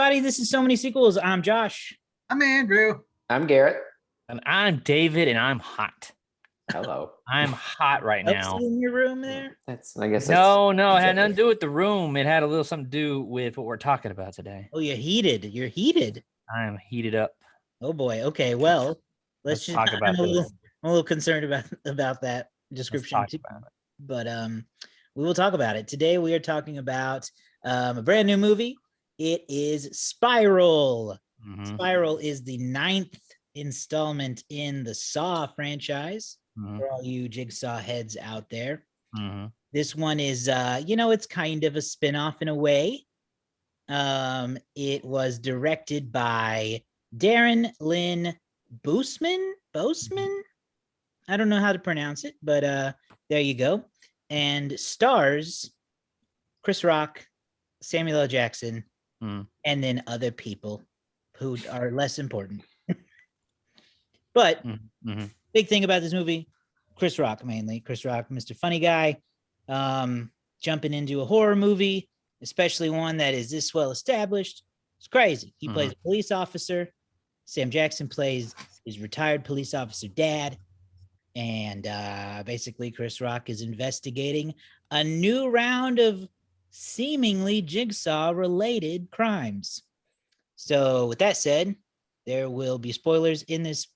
everybody. This is So Many Sequels. I'm Josh. I'm Andrew. I'm Garrett. And I'm David, and I'm hot. Hello. I'm hot right now. In your room there? I guess No, it had nothing to do with the room. It had a little something to do with what we're talking about today. Oh, you're heated. You're heated. I am heated up. Oh boy. Okay. Well, let's just talk about this. I'm a little concerned about that description too. But we will talk about it. Today we are talking about a brand new movie. It is Spiral. Mm-hmm. Spiral is the 9th installment in the Saw franchise. Mm-hmm. For all you Jigsaw heads out there. Mm-hmm. This one is it's kind of a spin-off in a way. It was directed by Darren Lynn Bousman. I don't know how to pronounce it, but there you go. And stars Chris Rock, Samuel L. Jackson, and then other people who are less important. But big thing about this movie, Chris Rock mainly. Chris Rock, Mr. Funny Guy, jumping into a horror movie, especially one that is this well established. It's crazy. He plays a police officer. Sam Jackson plays his retired police officer dad. And basically Chris Rock is investigating a new round of seemingly Jigsaw-related crimes. So with that said, there will be spoilers in this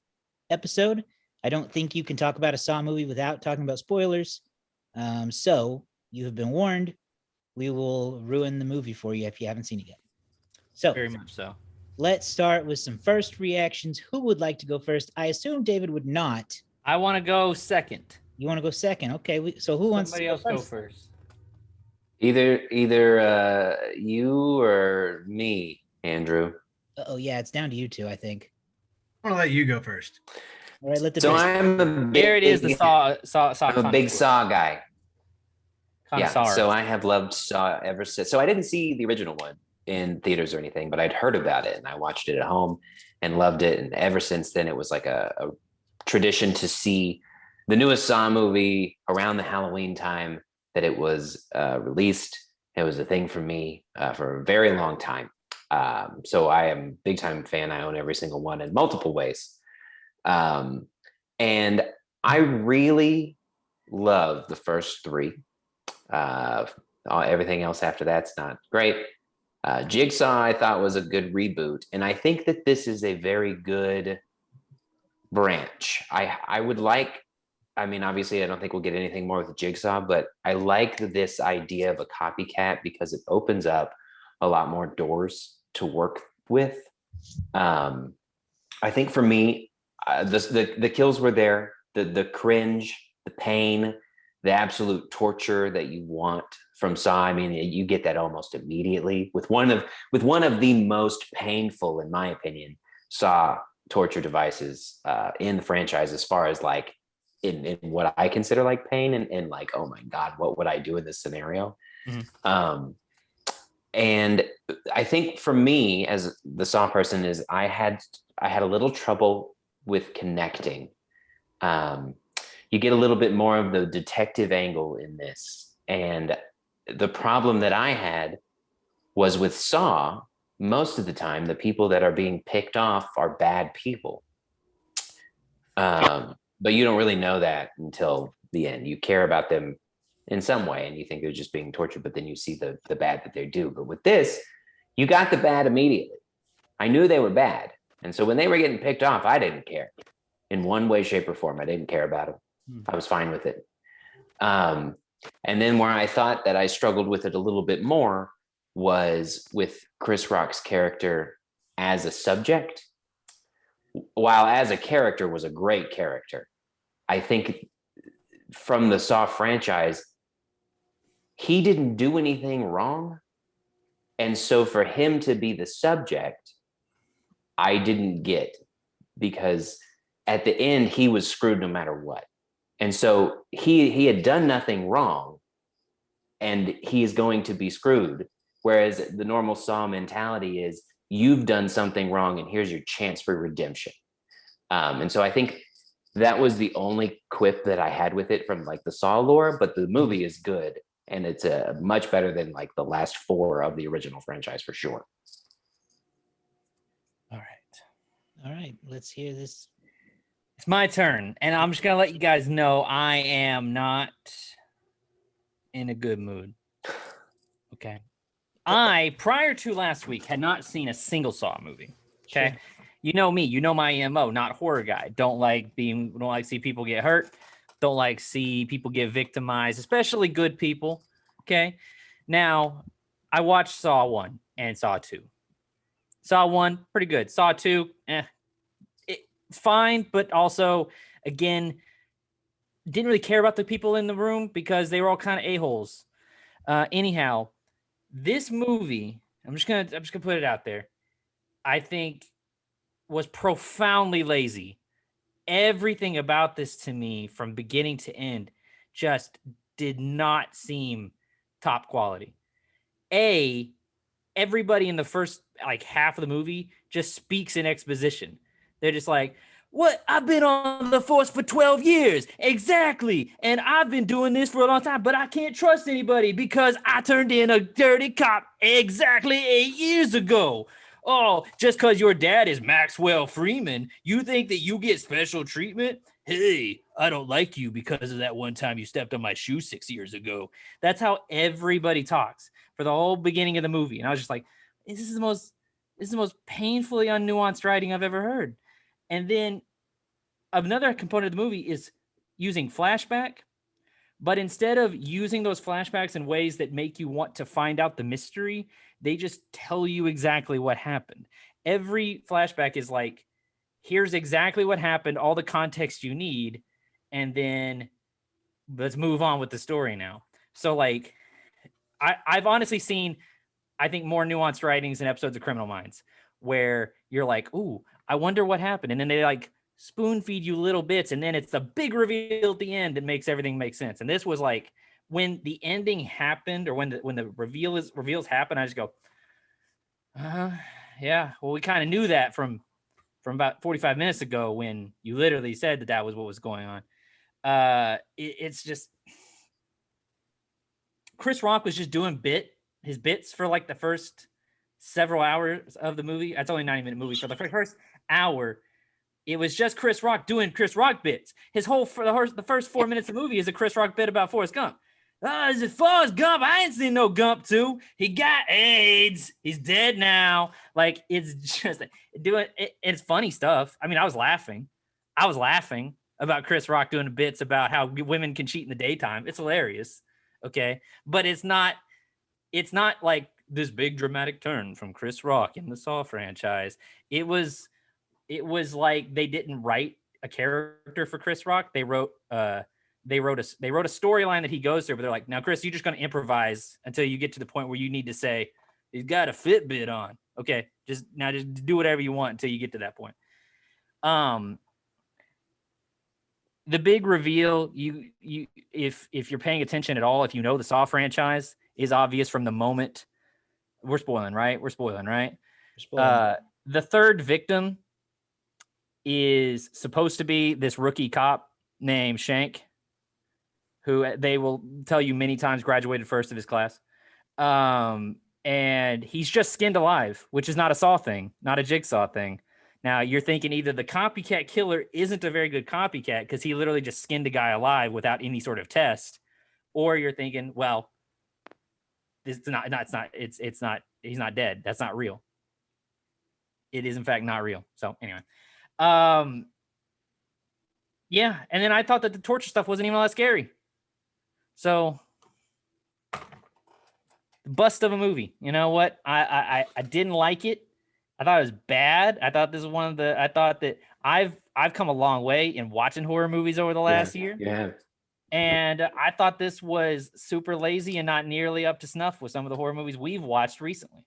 episode. I don't think you can talk about a Saw movie without talking about spoilers. So you have been warned. We will ruin the movie for you if you haven't seen it yet. So very much so. Let's start with some first reactions. Who would like to go first? I assume David would not. I want to go second. You want to go second? Okay. So who wants Somebody else go first? Either you or me, Andrew. Oh yeah, it's down to you two, I think. I'm gonna let you go first. All right, let the So There it is. The Saw. I'm a big Saw guy. Connoisseur. Yeah. So I have loved Saw ever since. So I didn't see the original one in theaters or anything, but I'd heard about it and I watched it at home and loved it. And ever since then, it was like a tradition to see the newest Saw movie around the Halloween time that it was released. It was a thing for me for a very long time. So I am a big time fan. I own every single one in multiple ways. And I really love the first three. Everything else after that's not great. Jigsaw I thought was a good reboot. And I think that this is a very good branch. I would like, I mean, obviously I don't think we'll get anything more with Jigsaw, but I like this idea of a copycat because it opens up a lot more doors to work with. I think for me, the kills were there, the cringe, the pain, the absolute torture that you want from Saw. I mean, you get that almost immediately with one of the most painful, in my opinion, Saw torture devices in the franchise, as far as like in what I consider like pain and like, oh my God, what would I do in this scenario? And I think for me as the Saw person is I had a little trouble with connecting. You get a little bit more of the detective angle in this. And the problem that I had was with Saw, most of the time, the people that are being picked off are bad people. But you don't really know that until the end. You care about them in some way and you think they're just being tortured, but then you see the bad that they do. But with this, you got the bad immediately. I knew they were bad. And so when they were getting picked off, I didn't care. In one way, shape, or form, I didn't care about them. I was fine with it. And then where I thought that I struggled with it a little bit more was with Chris Rock's character as a subject. While as a character was a great character, I think from the Saw franchise, he didn't do anything wrong. And so for him to be the subject, I didn't get, because at the end, he was screwed no matter what. And so he had done nothing wrong and he is going to be screwed. Whereas the normal Saw mentality is you've done something wrong and here's your chance for redemption. And so I think that was the only quip that I had with it from like the Saw lore, but the movie is good. And it's much better than like the last four of the original franchise for sure. All right, let's hear this. It's my turn, and I'm just gonna let you guys know I am not in a good mood. Okay. I, prior to last week, had not seen a single Saw movie. Okay. Sure. You know me, you know my MO, not horror guy. Don't like see people get hurt. Don't like see people get victimized, especially good people. Okay. Now, I watched Saw 1 and Saw 2. Saw 1, pretty good. Saw 2, fine, but also, again, didn't really care about the people in the room because they were all kind of a-holes. Anyhow, this movie, I'm just gonna put it out there, I think was profoundly lazy. Everything about this to me from beginning to end just did not seem top quality. Everybody in the first like half of the movie just speaks in exposition. They're just like, what? I've been on the force for 12 years. Exactly. And I've been doing this for a long time, but I can't trust anybody because I turned in a dirty cop exactly 8 years ago. Oh, just because your dad is Maxwell Freeman, you think that you get special treatment? Hey, I don't like you because of that one time you stepped on my shoe 6 years ago. That's how everybody talks for the whole beginning of the movie. And I was just like, this is the most painfully unnuanced writing I've ever heard. And then another component of the movie is using flashback, but instead of using those flashbacks in ways that make you want to find out the mystery, they just tell you exactly what happened. Every flashback is like, here's exactly what happened, all the context you need, and then let's move on with the story now. So like, I've honestly seen, I think, more nuanced writings in episodes of Criminal Minds where you're like, ooh, I wonder what happened. And then they like spoon feed you little bits. And then it's the big reveal at the end that makes everything make sense. And this was like, when the ending happened or when the reveals happen, I just go, yeah, well, we kind of knew that from about 45 minutes ago when you literally said that was what was going on. It's just, Chris Rock was just doing his bits for like the first several hours of the movie. That's only a 90-minute movie. For the first hour, it was just Chris Rock doing Chris Rock bits. The first 4 minutes of the movie is a Chris Rock bit about Forrest Gump. Is it Forrest Gump? I ain't seen no Gump too. He got AIDS. He's dead now. Like, it's just it's funny stuff. I mean, I was laughing about Chris Rock doing bits about how women can cheat in the daytime. It's hilarious. Okay. But it's not like this big dramatic turn from Chris Rock in the Saw franchise. It was like they didn't write a character for Chris Rock. They wrote a storyline that he goes through, but they're like, now, Chris, you're just going to improvise until you get to the point where you need to say, he's got a Fitbit on. Okay. Just do whatever you want until you get to that point. The big reveal, if you're paying attention at all, if you know the Saw franchise, is obvious from the moment. We're spoiling, right? The third victim is supposed to be this rookie cop named Shank, who they will tell you many times graduated first of his class. And he's just skinned alive, which is not a Saw thing, not a Jigsaw thing. Now, you're thinking either the copycat killer isn't a very good copycat because he literally just skinned a guy alive without any sort of test, or you're thinking, well, he's not dead. That's not real. It is, in fact, not real. So anyway, yeah. And then I thought that the torture stuff wasn't even all that scary. So bust of a movie. You know what? I didn't like it. I thought it was bad. I thought that I've come a long way in watching horror movies over the last year. Yeah. And I thought this was super lazy and not nearly up to snuff with some of the horror movies we've watched recently.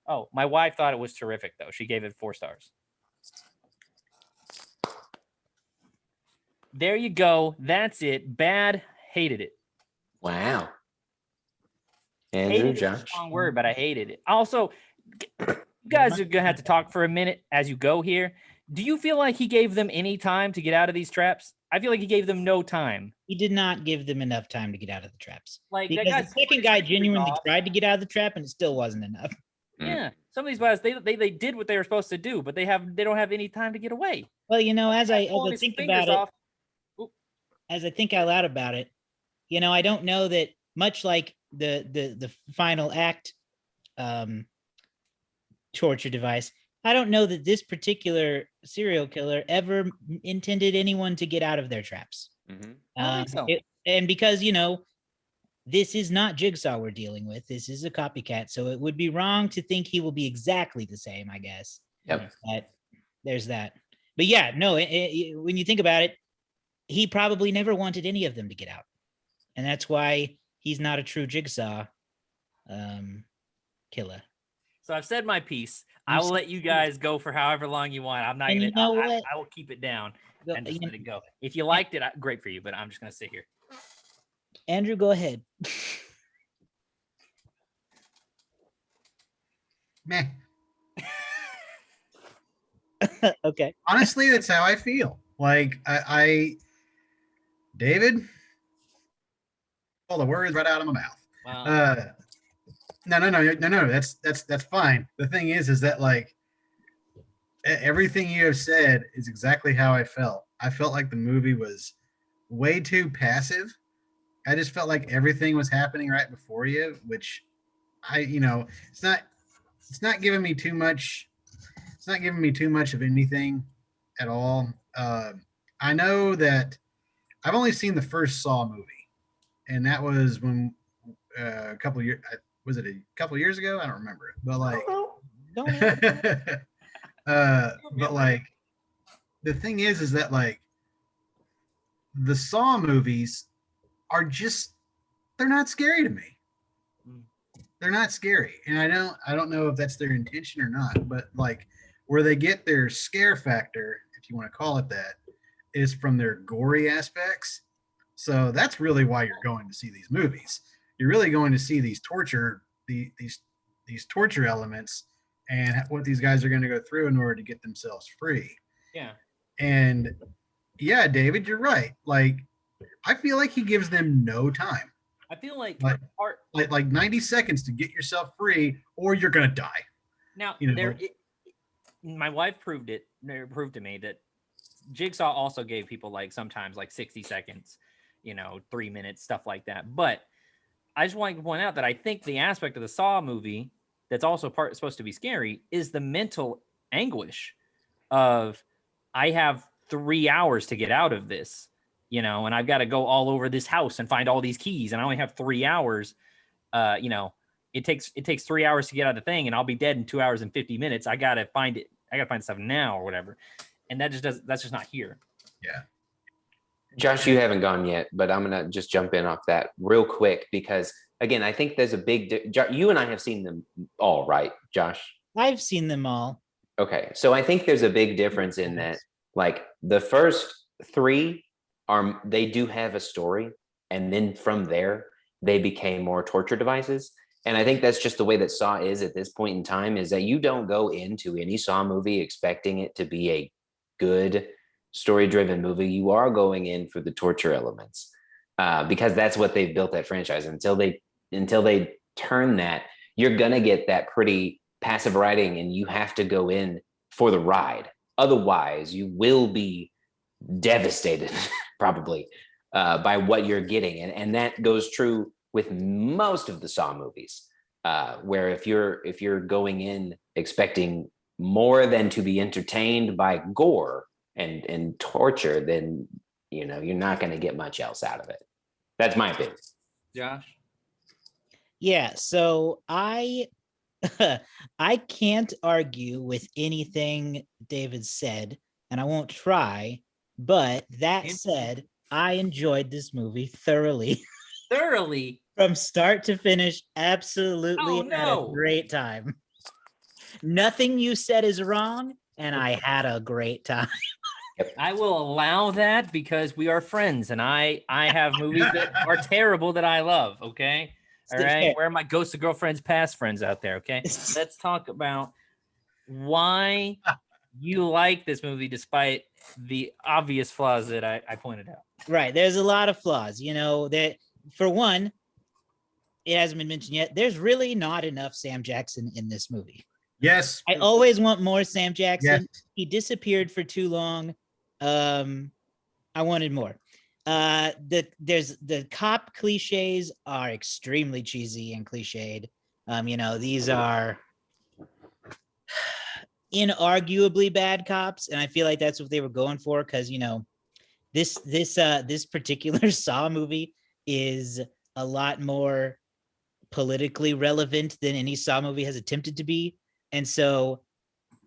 Oh, my wife thought it was terrific, though. She gave it 4 stars. There you go. That's it. Bad. Hated it. Wow. Andrew, Josh. Is a strong word, but I hated it. Also, you guys are going to have to talk for a minute as you go here. Do you feel like he gave them any time to get out of these traps? I feel like he gave them no time. He did not give them enough time to get out of the traps. Like, because the second guy genuinely tried to get out of the trap, and it still wasn't enough. Yeah, some of these guys they did what they were supposed to do, but they don't have any time to get away. Well, as I Pulling his think fingers about it, off. Oop. as I think out loud about it, I don't know that much like the final act torture device. I don't know that this particular serial killer ever intended anyone to get out of their traps. I don't think so. And because this is not Jigsaw we're dealing with. This is a copycat, so it would be wrong to think he will be exactly the same, I guess. Yep. But there's that. But yeah, no, when you think about it, he probably never wanted any of them to get out. And that's why he's not a true Jigsaw killer. So I've said my piece. I will let you guys go for however long you want. I'm not And gonna. I will keep it down and just let it go. If you liked it, great for you. But I'm just gonna sit here. Andrew, go ahead. Meh. Okay. Honestly, that's how I feel. Like David, all the words right out of my mouth. Wow. No. That's fine. The thing is that like everything you have said is exactly how I felt. I felt like the movie was way too passive. I just felt like everything was happening right before you, which it's not giving me too much. It's not giving me too much of anything at all. I know that I've only seen the first Saw movie, and that was when a couple years. Was it a couple years ago? I don't remember. But but like, the thing is that like, the Saw movies are they're not scary to me. They're not scary, and I don't know if that's their intention or not. But like, where they get their scare factor, if you want to call it that, is from their gory aspects. So that's really why you're going to see these movies. You're really going to see these torture elements and what these guys are going to go through in order to get themselves free. Yeah. And yeah, David, you're right. Like, I feel like he gives them no time. I feel like like 90 seconds to get yourself free, or you're gonna die. Now, my wife proved to me that Jigsaw also gave people like sometimes like 60 seconds, 3 minutes, stuff like that. But I just want to point out that I think the aspect of the Saw movie that's also supposed to be scary is the mental anguish of, I have 3 hours to get out of this, and I've got to go all over this house and find all these keys, and I only have 3 hours. It takes 3 hours to get out of the thing, and I'll be dead in 2 hours and 50 minutes. I gotta find it. I gotta find stuff now or whatever. And that's just not here. Yeah. Josh, you haven't gone yet, but I'm gonna just jump in off that real quick because again, I think there's a big. You and I have seen them all, right, Josh? I've seen them all. Okay, so I think there's a big difference in that. Like the first 3 they do have a story, and then from there they became more torture devices. And I think that's just the way that Saw is at this point in time, is that you don't go into any Saw movie expecting it to be a good story-driven movie. You are going in for the torture elements because that's what they've built that franchise. Until they turn that, you're going to get that pretty passive writing, and you have to go in for the ride. Otherwise, you will be devastated probably by what you're getting. And that goes true with most of the Saw movies, where if you're going in expecting more than to be entertained by gore and torture, then you're not going to get much else out of it. That's my opinion. Josh? Yeah, so I can't argue with anything David said, and I won't try, but that said, I enjoyed this movie thoroughly. Thoroughly? From start to finish, absolutely had a great time. Nothing you said is wrong, and I had a great time. I will allow that because we are friends, and I have movies that are terrible that I love, okay? All right? Where are my Ghost of Girlfriends past friends out there, okay? Let's talk about why you like this movie despite the obvious flaws that I pointed out. Right. There's a lot of flaws, that for one, it hasn't been mentioned yet. There's really not enough Sam Jackson in this movie. Yes. I always want more Sam Jackson. Yes. He disappeared for too long. I wanted more. The cop cliches are extremely cheesy and cliched. These are inarguably bad cops, and I feel like that's what they were going for, because this particular Saw movie is a lot more politically relevant than any Saw movie has attempted to be. And so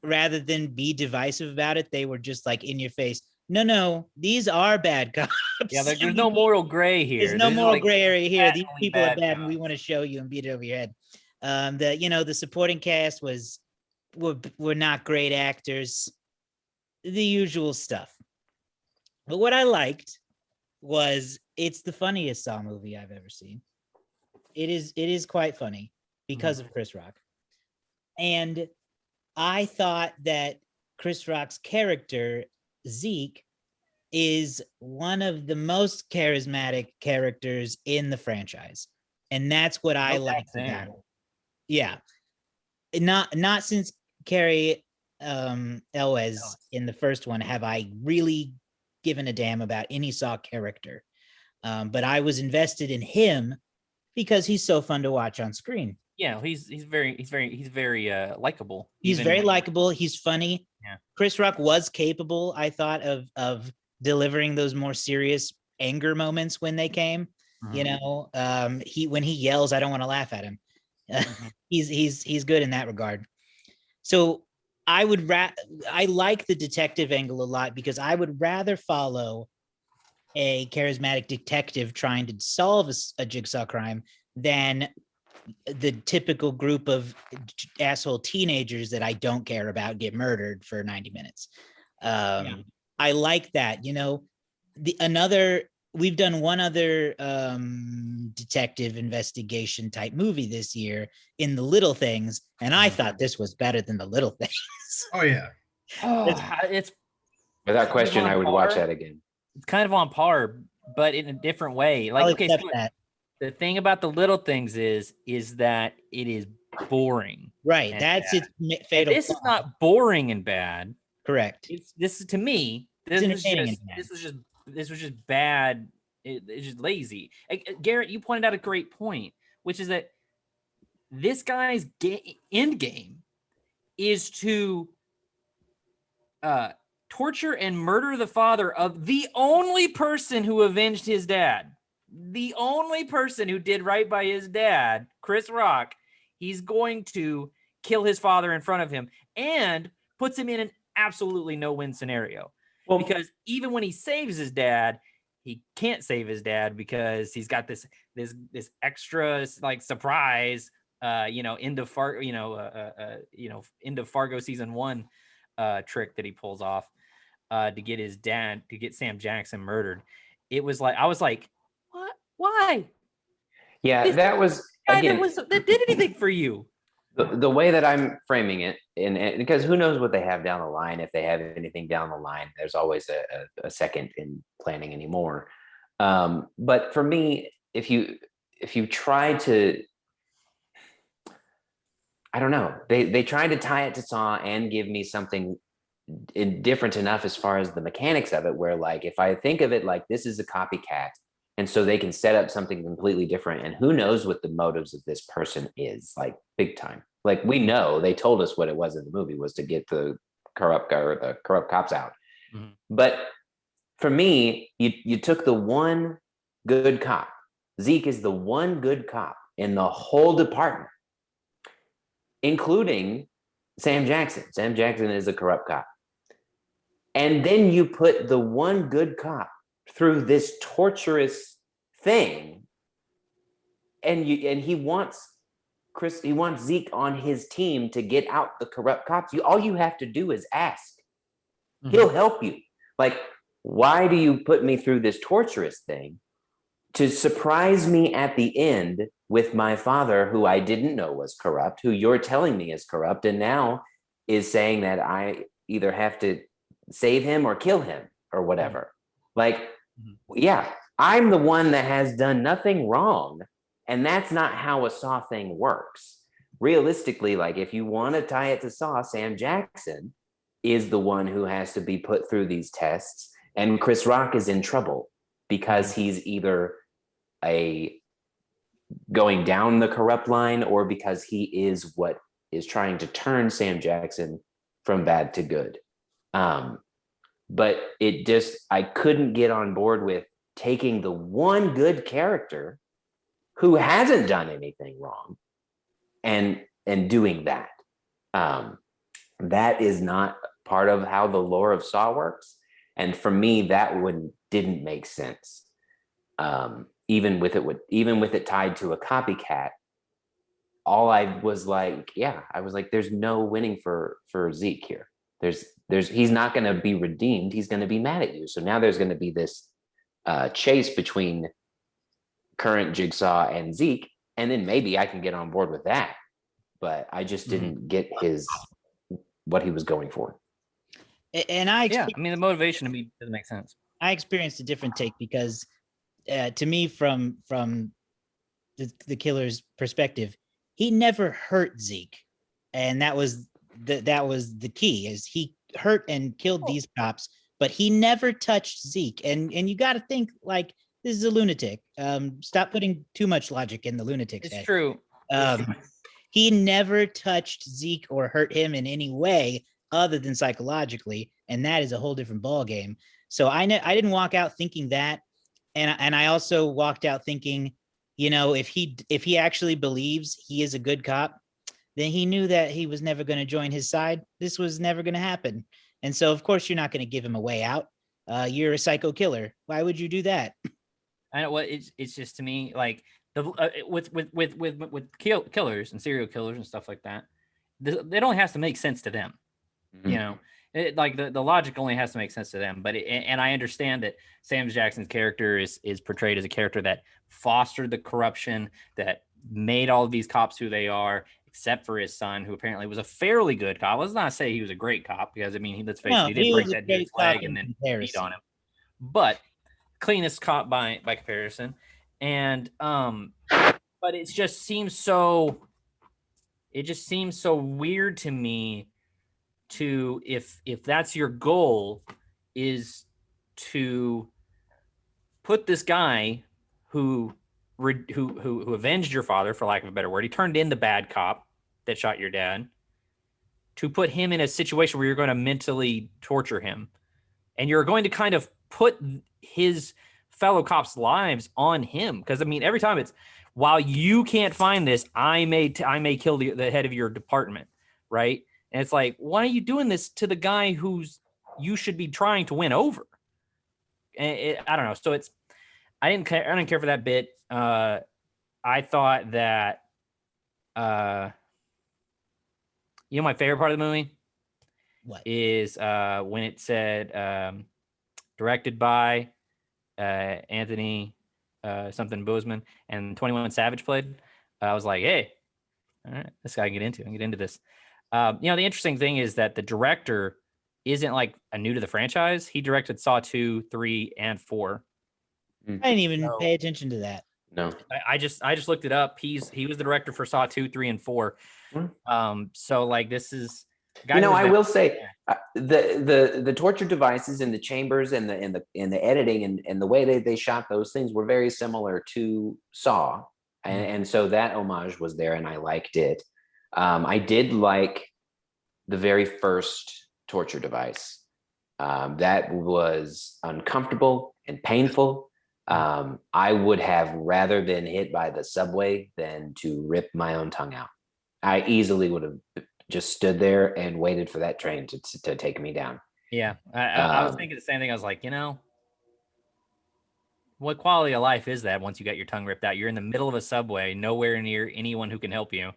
rather than be divisive about it, they were just like in your face. No, these are bad cops. Yeah, there's no moral gray here. There's no moral gray area here. These people are bad, cops. and we want to show you and beat it over your head. The supporting cast were not great actors, the usual stuff. But what I liked was it's the funniest Saw movie I've ever seen. It is quite funny because of Chris Rock. And I thought that Chris Rock's character, Zeke, is one of the most charismatic characters in the franchise. And that's what I liked about it. Yeah. Not since Carrie Elwes in the first one have I really given a damn about any Saw character. But I was invested in him because he's so fun to watch on screen. Yeah, he's very likable. He's very likable. He's funny. Yeah. Chris Rock was capable, I thought, of delivering those more serious anger moments when they came. When he yells, I don't want to laugh at him. He's good in that regard. So I like the detective angle a lot, because I would rather follow a charismatic detective trying to solve a jigsaw crime than the typical group of asshole teenagers that I don't care about get murdered for 90 minutes. I like that. We've done one other detective investigation type movie this year in The Little Things, and I thought this was better than The Little Things. Oh yeah. It's Without question, I would watch that again. It's kind of on par, but in a different way. Like, okay, so the thing about The Little Things is that it is boring. Right. That's its fatal. This is not boring and bad. Correct. This is, to me, this was just bad. It's just lazy. Garrett, you pointed out a great point, which is that this guy's end game is to torture and murder the father of the only person who avenged his dad. The only person who did right by his dad, Chris Rock. He's going to kill his father in front of him and puts him in an absolutely no-win scenario. Well, because even when he saves his dad, he can't save his dad because he's got this extra like surprise, into Fargo season 1 trick that he pulls off to get Sam Jackson murdered. It was like, I was like, what? Why? Yeah, that was again that did anything for you. The way that I'm framing it, and because who knows what they have down the line, if they have anything down the line, there's always a second in planning anymore. But for me, if you try to, I don't know, they tried to tie it to Saw and give me something different enough as far as the mechanics of it, where like, if I think of it like this is a copycat, and so they can set up something completely different, and who knows what the motives of this person is, like big time. Like, we know they told us what it was in the movie was to get the corrupt cops out. Mm-hmm. But for me, you took the one good cop. Zeke is the one good cop in the whole department, including Sam Jackson. Sam Jackson is a corrupt cop. And then you put the one good cop through this torturous thing, and he wants Zeke on his team to get out the corrupt cops. All you have to do is ask. Mm-hmm. He'll help you. Like, why do you put me through this torturous thing to surprise me at the end with my father, who I didn't know was corrupt, who you're telling me is corrupt, and now is saying that I either have to save him or kill him or whatever. Like, yeah, I'm the one that has done nothing wrong, And that's not how a Saw thing works. Realistically, like if you want to tie it to Saw, Sam Jackson is the one who has to be put through these tests, and Chris Rock is in trouble because he's either going down the corrupt line or because he is what is trying to turn Sam Jackson from bad to good. But I couldn't get on board with taking the one good character who hasn't done anything wrong and doing that. That is not part of how the lore of Saw works. And for me, that didn't make sense. Even with it tied to a copycat, I was like, there's no winning for Zeke here. He's not going to be redeemed. He's going to be mad at you. So now there's going to be this chase between current Jigsaw and Zeke, and then maybe I can get on board with that. But I just didn't get what he was going for. And I mean, the motivation to me doesn't make sense. I experienced a different take because to me, from the killer's perspective, he never hurt Zeke, and that was the key. Is he hurt and killed these cops, but he never touched Zeke. And you got to think like this is a lunatic. Stop putting too much logic in the lunatic's head. It's true. He never touched Zeke or hurt him in any way other than psychologically, and that is a whole different ball game. So I didn't walk out thinking that. And I also walked out thinking, if he actually believes he is a good cop, then he knew that he was never going to join his side. This was never going to happen. And so, of course, you're not going to give him a way out. You're a psycho killer. Why would you do that? I know what it's just to me like with killers and serial killers and stuff like that. It only has to make sense to them. Mm-hmm. Like the logic only has to make sense to them. But and I understand that Sam Jackson's character is portrayed as a character that fostered the corruption, that made all of these cops who they are, except for his son, who apparently was a fairly good cop. Let's not say he was a great cop, because I mean, let's face it, he did break that dude's leg and then beat on him. But cleanest cop by comparison. And but it just seems so weird to me to if that's your goal, is to put this guy who avenged your father, for lack of a better word, he turned in the bad cop that shot your dad, to put him in a situation where you're going to mentally torture him, and you're going to kind of put his fellow cops' lives on him. Because I mean, every time it's, while you can't find this, I may kill the head of your department, right? And it's like, why are you doing this to the guy who's you should be trying to win over? And I don't know. So I didn't care for that bit. I thought that my favorite part of the movie is when it said directed by Anthony something Boseman and 21 Savage played. I was like, hey, all right, this guy I can get into this. The interesting thing is that the director isn't like a new to the franchise. He directed Saw 2, 3, and 4. I didn't even pay attention to that. No, I just looked it up. He was the director for Saw 2, 3, and 4. So like this is. I will say the torture devices in the chambers and the editing and the way they shot those things were very similar to Saw, and so that homage was there, and I liked it. I did like the very first torture device. That was uncomfortable and painful. I would have rather been hit by the subway than to rip my own tongue out. I easily would have just stood there and waited for that train to take me down. Yeah, I was thinking the same thing. I was like, what quality of life is that once you got your tongue ripped out? You're in the middle of a subway, nowhere near anyone who can help you.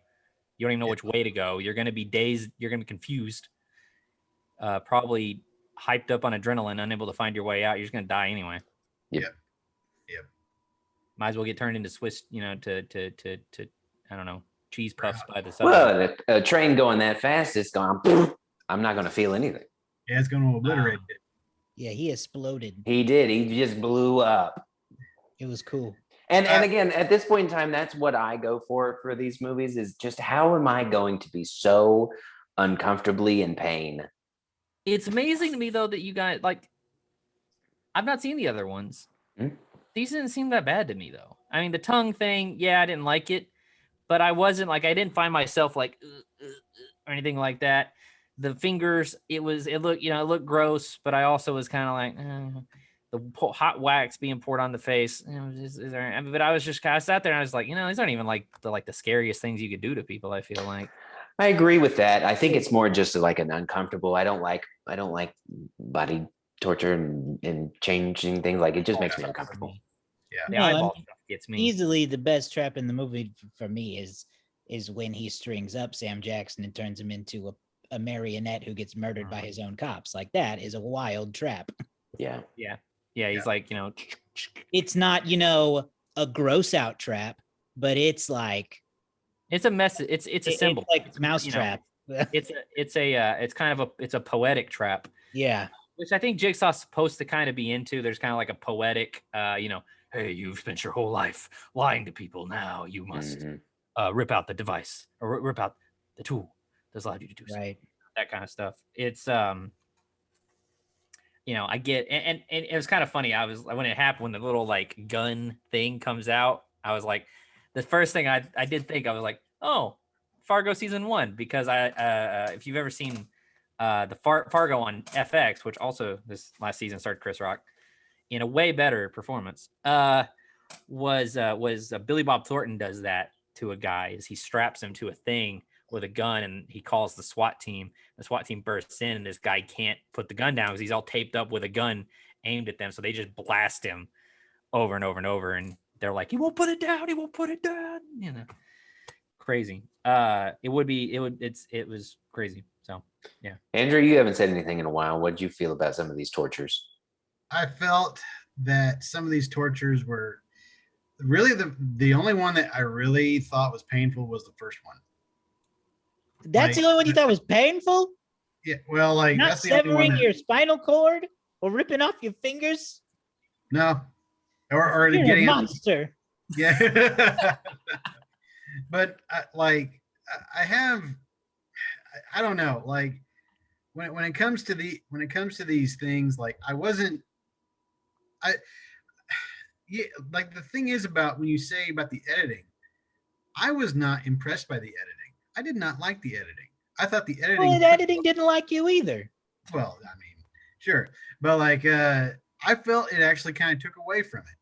You don't even know which way to go. You're going to be dazed. You're going to be confused, probably hyped up on adrenaline, unable to find your way out. You're just going to die anyway. Yep. Might as well get turned into Swiss, to I don't know, cheese puffs by the subway. Well, a train going that fast, it's gone. I'm not going to feel anything. Yeah, it's going to obliterate it. Yeah, he exploded. He did. He just blew up. It was cool. And again, at this point in time, that's what I go for these movies is just how am I going to be so uncomfortably in pain? It's amazing to me though that you guys like. I've not seen the other ones. These didn't seem that bad to me though. I mean, the tongue thing, yeah, I didn't like it, but I wasn't like I didn't find myself like or anything like that. The fingers, it looked gross, but I also was kind of like the hot wax being poured on the face. But I was just kind of sat there and I was like, these aren't even like the scariest things you could do to people. I feel like. I agree with that. I think it's more just like an uncomfortable. I don't like body torture and changing things. Like it just makes me uncomfortable. Yeah. The eyeball stuff gets me. Easily the best trap in the movie for me is when he strings up Sam Jackson and turns him into a marionette who gets murdered by his own cops. Like that is a wild trap. Yeah. He's like, it's not, a gross out trap, but it's like it's a mess. It's a symbol. It's like mouse trap. It's kind of a poetic trap. Yeah. Which I think Jigsaw's supposed to kind of be into. There's kind of like a poetic, hey, you've spent your whole life lying to people. Now you must rip out the device or rip out the tool that's allowed you to do so. Right. That kind of stuff. It's, I get, and it was kind of funny. When it happened, when the little like gun thing comes out, I was like, the first thing I did think, I was like, oh, Fargo season 1, because if you've ever seen the Fargo on FX, which also this last season starred Chris Rock in a way better performance, was Billy Bob Thornton does that to a guy is he straps him to a thing with a gun and he calls the SWAT team. The SWAT team bursts in and this guy can't put the gun down because he's all taped up with a gun aimed at them. So they just blast him over and over and over. And they're like, he won't put it down. He won't put it down. Crazy. It was crazy. So, yeah. Andrew, you haven't said anything in a while. What did you feel about some of these tortures? I felt that some of these tortures were really the only one that I really thought was painful was the first one. That's the only one you thought was painful? Yeah, well, like not that's the only severing one your spinal cord or ripping off your fingers. No, or You're getting a monster. Yeah, but I don't know. Like when it comes to these things, like like the thing is about when you say about the editing, I was not impressed by the editing. I did not like the editing. I thought the editing. Well, the editing didn't like you either. Well, I mean, sure, but like I felt it actually kind of took away from it.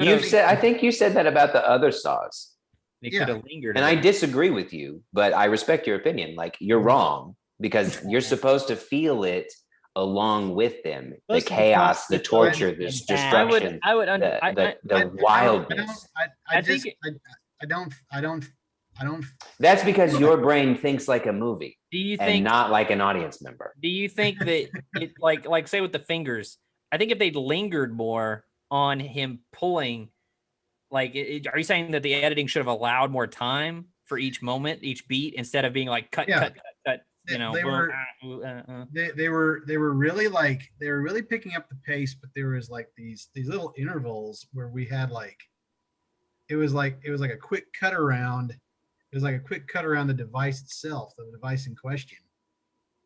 I think you said that about the other saws. They could have lingered. And I disagree with you, but I respect your opinion. Like you're wrong because you're supposed to feel it along with them. The chaos, the torture, the destruction, the wildness. I don't. That's because your brain thinks like a movie. Do you and think not like an audience member? Do you think that it like say with the fingers? I think if they'd lingered more on him pulling, like, are you saying that the editing should have allowed more time for each moment, each beat, instead of being like cut? You know, they were really picking up the pace, but there was like these little intervals where we had like it was like a quick cut around. It was like a quick cut around the device itself, the device in question,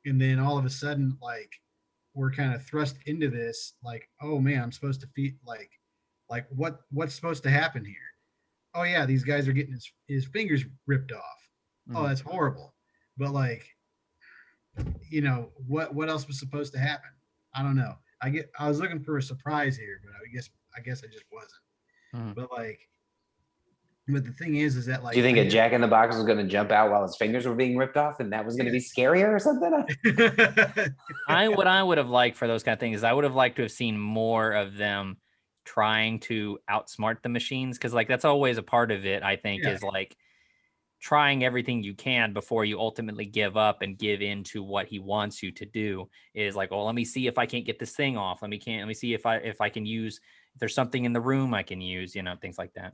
and then all of a sudden, like we're kind of thrust into this, like, oh man, I'm supposed to feel like what's supposed to happen here? Oh yeah, these guys are getting his fingers ripped off. Mm-hmm. Oh, that's horrible. But like, you know, what else was supposed to happen? I don't know. I was looking for a surprise here, but I guess I just wasn't. Mm-hmm. But the thing is that like, do you think a Jack in the Box was going to jump out while his fingers were being ripped off, and that was going to be scarier or something? What I would have liked for those kind of things is I would have liked to have seen more of them trying to outsmart the machines, because like that's always a part of it. I think is like trying everything you can before you ultimately give up and give in to what he wants you to do. Is like, well, let me see if I can't get this thing off. Let me see if I can use, if there's something in the room I can use, you know, things like that.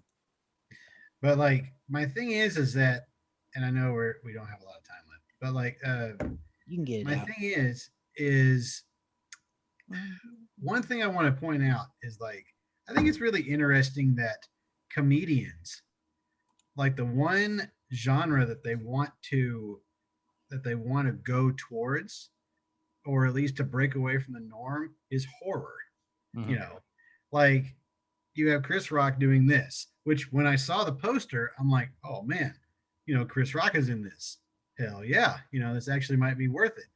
But like my thing is that, and I know we don't have a lot of time left, but like you can get it. My out. thing is one thing I want to point out is like I think it's really interesting that comedians, like the one genre that they want to go towards, or at least to break away from the norm, is horror. Mhm. You know, like you have Chris Rock doing this, which when I saw the poster, I'm like, oh man, Chris Rock is in this. Hell yeah, this actually might be worth it.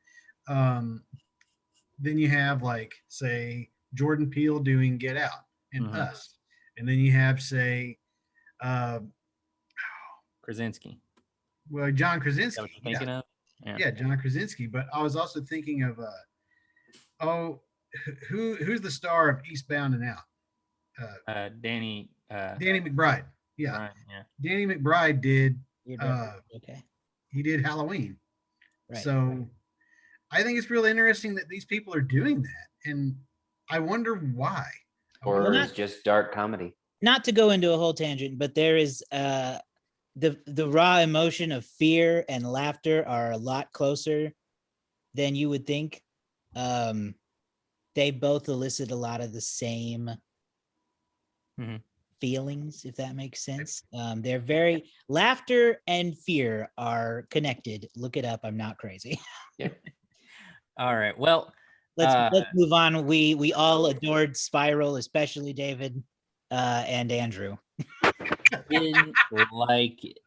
Then you have like, say, Jordan Peele doing Get Out and Us, and then you have, say, uh, Krasinski. well, John Is Krasinski. that what you're thinking of? Yeah, John Krasinski. But I was also thinking of who's the star of Eastbound and Out? Danny. Danny McBride. Yeah, Brian, yeah. Danny McBride did. Okay. He did Halloween. Right. So I think it's really interesting that these people are doing that, and I wonder why. Horror is just dark comedy. Not to go into a whole tangent, but there is the raw emotion of fear and laughter are a lot closer than you would think. They both elicit a lot of the same feelings, if that makes sense. They're very, laughter and fear are connected. Look it up. I'm not crazy. Yep. All right. Well, let's move on. We all adored Spiral, especially David and Andrew. didn't like it.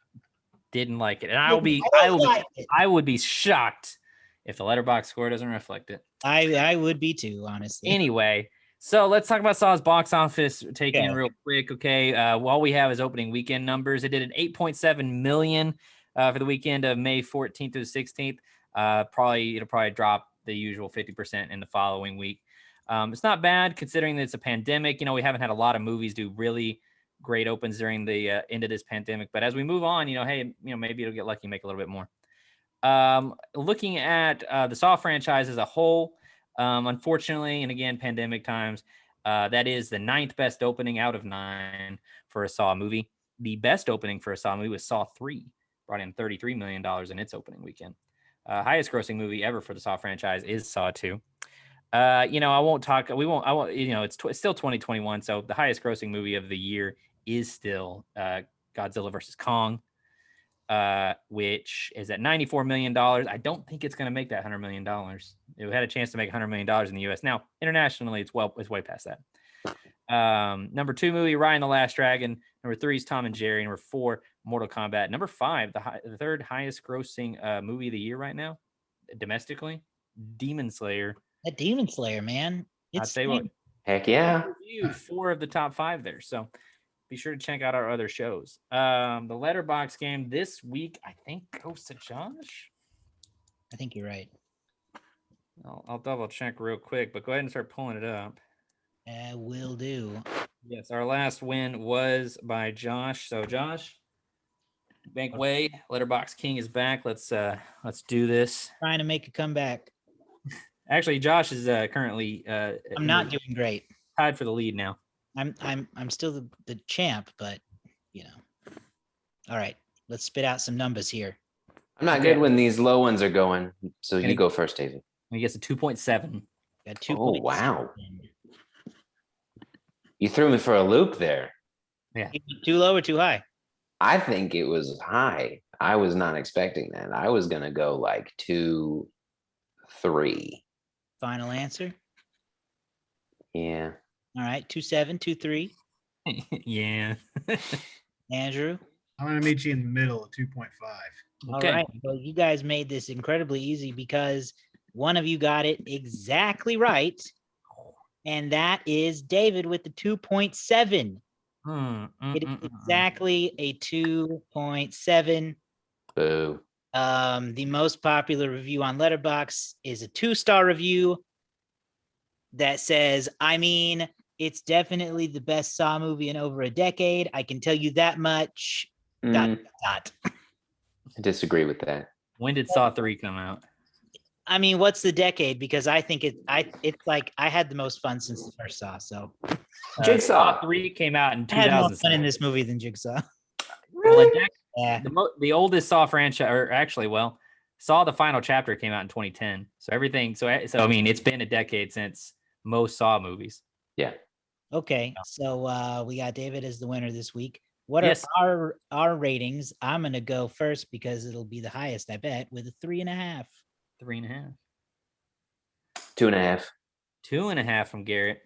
And I would be shocked if the letterbox score doesn't reflect it. I would be too, honestly. Anyway, so let's talk about Saw's box office taking real quick. Okay. All we have is opening weekend numbers. It did an 8.7 million for the weekend of May 14th to the 16th. It'll probably drop the usual 50% in the following week. It's not bad considering that it's a pandemic. We haven't had a lot of movies do really great opens during the end of this pandemic. But as we move on, hey, maybe it'll get lucky and make a little bit more. Looking at the Saw franchise as a whole, unfortunately, and again, pandemic times, that is the 9th best opening out of 9 for a Saw movie. The best opening for a Saw movie was Saw 3, brought in $33 million in its opening weekend. Highest grossing movie ever for the Saw franchise is Saw 2. It's still 2021. So the highest grossing movie of the year is still Godzilla vs. Kong, which is at $94 million. I don't think it's going to make that $100 million. It had a chance to make $100 million in the US. Now, internationally, it's way past that. Number 2 movie, Ryan the Last Dragon. Number 3 is Tom and Jerry. Number 4, Mortal Kombat. Number 5, the third highest grossing movie of the year right now, domestically, Demon Slayer. That Demon Slayer, man. I'll tell you what. Heck yeah. We reviewed 4 of the top 5 there. So be sure to check out our other shows. The Letterbox game this week, I think, goes to Josh. I think you're right. I'll double check real quick, but go ahead and start pulling it up. Will do. Yes, our last win was by Josh. So Josh, bank way, Letterbox King is back. Let's do this. Trying to make a comeback. Actually, Josh is currently I'm not doing great. Tied for the lead now. I'm still the champ, but All right, let's spit out some numbers here. I'm not good when these low ones are going. So you go first, David. He gets a 2.7. Got 2. Oh, wow. You threw me for a loop there. Yeah. Too low or too high? I think it was high. I was not expecting that. I was going to go like 2, 3. Final answer? Yeah. All right, 2.7, 2.3. Yeah. Andrew? I'm going to meet you in the middle of 2.5. Okay. All right. Well, you guys made this incredibly easy because one of you got it exactly right. And that is David with the 2.7. It is exactly a 2.7. Boo. The most popular review on Letterboxd is a 2-star review that says, it's definitely the best Saw movie in over a decade. I can tell you that much. ... I disagree with that. When did Saw 3 come out? What's the decade? Because I think it's like I had the most fun since the first Saw. So Jigsaw Saw 3 came out in I had more 2007. fun in this movie than Jigsaw. Really? Yeah. The oldest Saw franchise, or actually, Saw the final chapter came out in 2010. So everything. So it's been a decade since most Saw movies. Yeah. Okay, so we got David as the winner this week. What Yes. are our ratings? I'm gonna go first because it'll be the highest, I bet, with a 3.5. 3.5. 2.5. 2.5 from Garrett.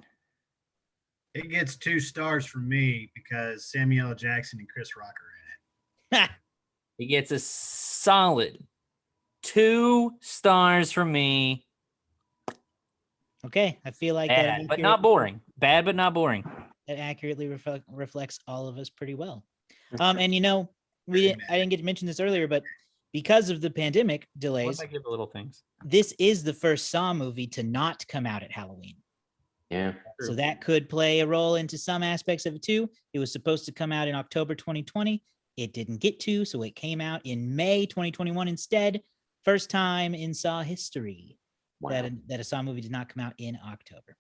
It gets 2 stars from me because Samuel L. Jackson and Chris Rock are in it. He gets a solid 2 stars from me. Okay, I feel like Bad, but not boring. Bad, but not boring. That accurately reflects all of us pretty well. Mm-hmm. And I didn't get to mention this earlier, but because of the pandemic What delays, if I give the little things? this is the first Saw movie to not come out at Halloween. Yeah. So that could play a role into some aspects of it too. It was supposed to come out in October 2020. It didn't get to, so it came out in May 2021 instead. First time in Saw history that a Saw movie did not come out in October.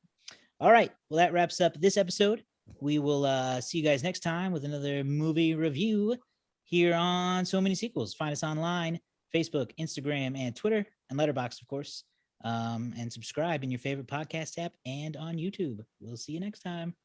All right, well, that wraps up this episode. We will see you guys next time with another movie review here on So Many Sequels. Find us online, Facebook, Instagram, and Twitter, and Letterboxd, of course. And subscribe in your favorite podcast app and on YouTube. We'll see you next time.